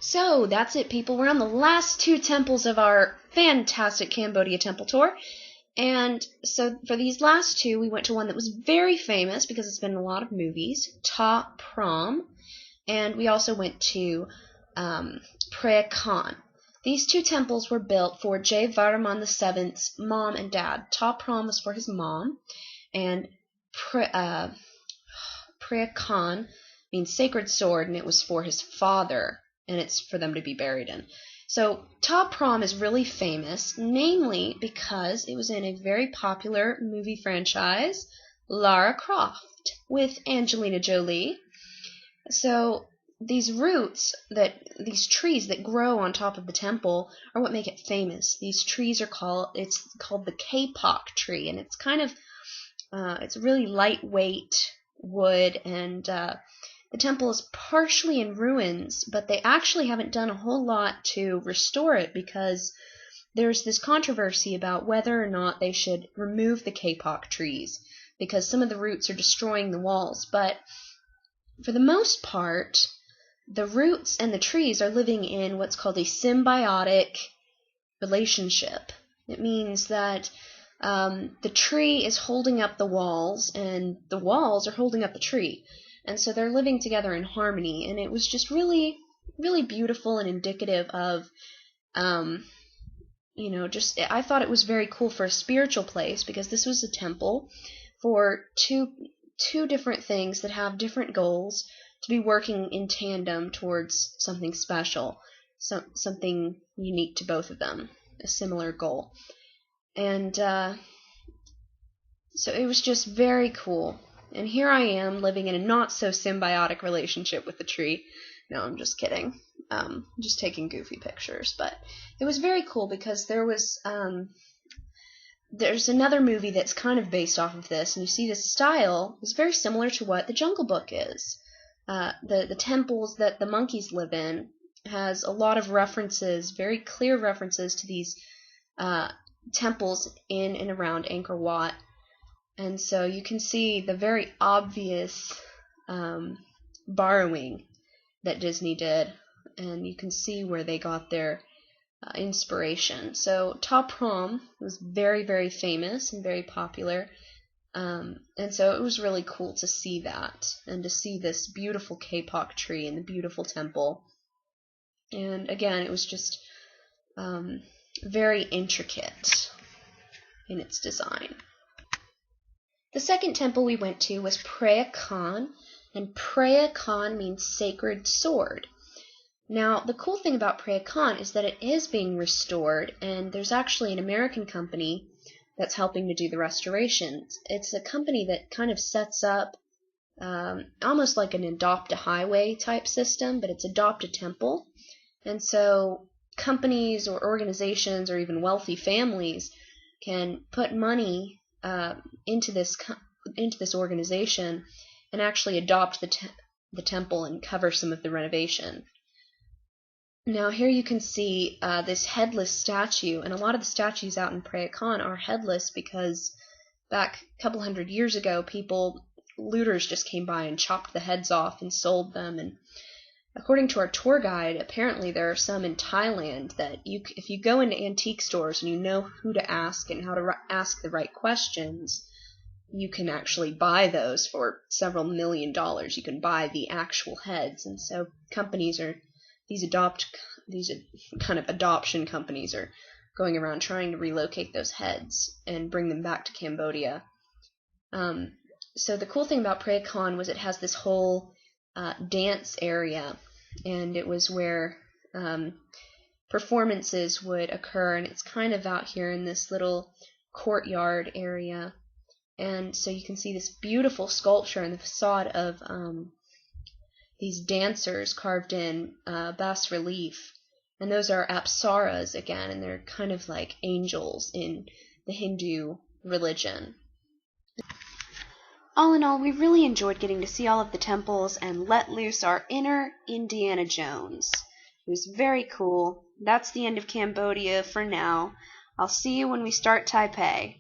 So that's it, people. We're on the last two temples of our fantastic Cambodia temple tour. And so for these last two, we went to one that was very famous because it's been in a lot of movies, Ta Promh. And we also went to Phra Khan. These two temples were built for Jayavarman VII's mom and dad. Ta Promh was for his mom, and Phra Khan means sacred sword, and it was for his father, and it's for them to be buried in. So Ta Promh is really famous, namely because it was in a very popular movie franchise, Lara Croft, with Angelina Jolie. So these roots, these trees that grow on top of the temple are what make it famous. These trees are called the kapok tree, and it's kind of it's really lightweight wood, and the temple is partially in ruins, but they actually haven't done a whole lot to restore it because there's this controversy about whether or not they should remove the kapok trees because some of the roots are destroying the walls. But for the most part, the roots and the trees are living in what's called a symbiotic relationship. It means that the tree is holding up the walls, and the walls are holding up the tree. And so they're living together in harmony, and it was just really, really beautiful and indicative of, I thought it was very cool for a spiritual place because this was a temple for two different things that have different goals to be working in tandem towards something special, something unique to both of them, a similar goal. And so it was just very cool. And here I am living in a not-so-symbiotic relationship with the tree. No, I'm just kidding. Just taking goofy pictures. But it was very cool because there's another movie that's kind of based off of this, and you see this style is very similar to what The Jungle Book is. The temples that the monkeys live in has a lot of references, very clear references to these temples in and around Angkor Wat. And so you can see the very obvious borrowing that Disney did, and you can see where they got their inspiration. So Ta Promh was very, very famous and very popular, and so it was really cool to see that, and to see this beautiful kapok tree and the beautiful temple. And again, it was just very intricate in its design. The second temple we went to was Phra Khan, and Phra Khan means sacred sword. Now, the cool thing about Phra Khan is that it is being restored, and there's actually an American company that's helping to do the restorations. It's a company that kind of sets up almost like an adopt-a-highway type system, but it's adopt-a-temple. And so companies or organizations or even wealthy families can put money into this organization and actually adopt the temple and cover some of the renovation. Now here you can see this headless statue, and a lot of the statues out in Phra Khan are headless because back a couple hundred years ago, looters just came by and chopped the heads off and sold them. And according to our tour guide, apparently there are some in Thailand that if you go into antique stores and you know who to ask and how to ask the right questions, you can actually buy those for several $1 million. You can buy the actual heads. And so these kind of adoption companies are going around trying to relocate those heads and bring them back to Cambodia. So the cool thing about Phra Khan was it has this whole dance area, and it was where performances would occur, and it's kind of out here in this little courtyard area. And so you can see this beautiful sculpture in the facade of these dancers carved in bas relief, and those are apsaras again, and they're kind of like angels in the Hindu religion. All in all, we really enjoyed getting to see all of the temples and let loose our inner Indiana Jones. It was very cool. That's the end of Cambodia for now. I'll see you when we start Taipei.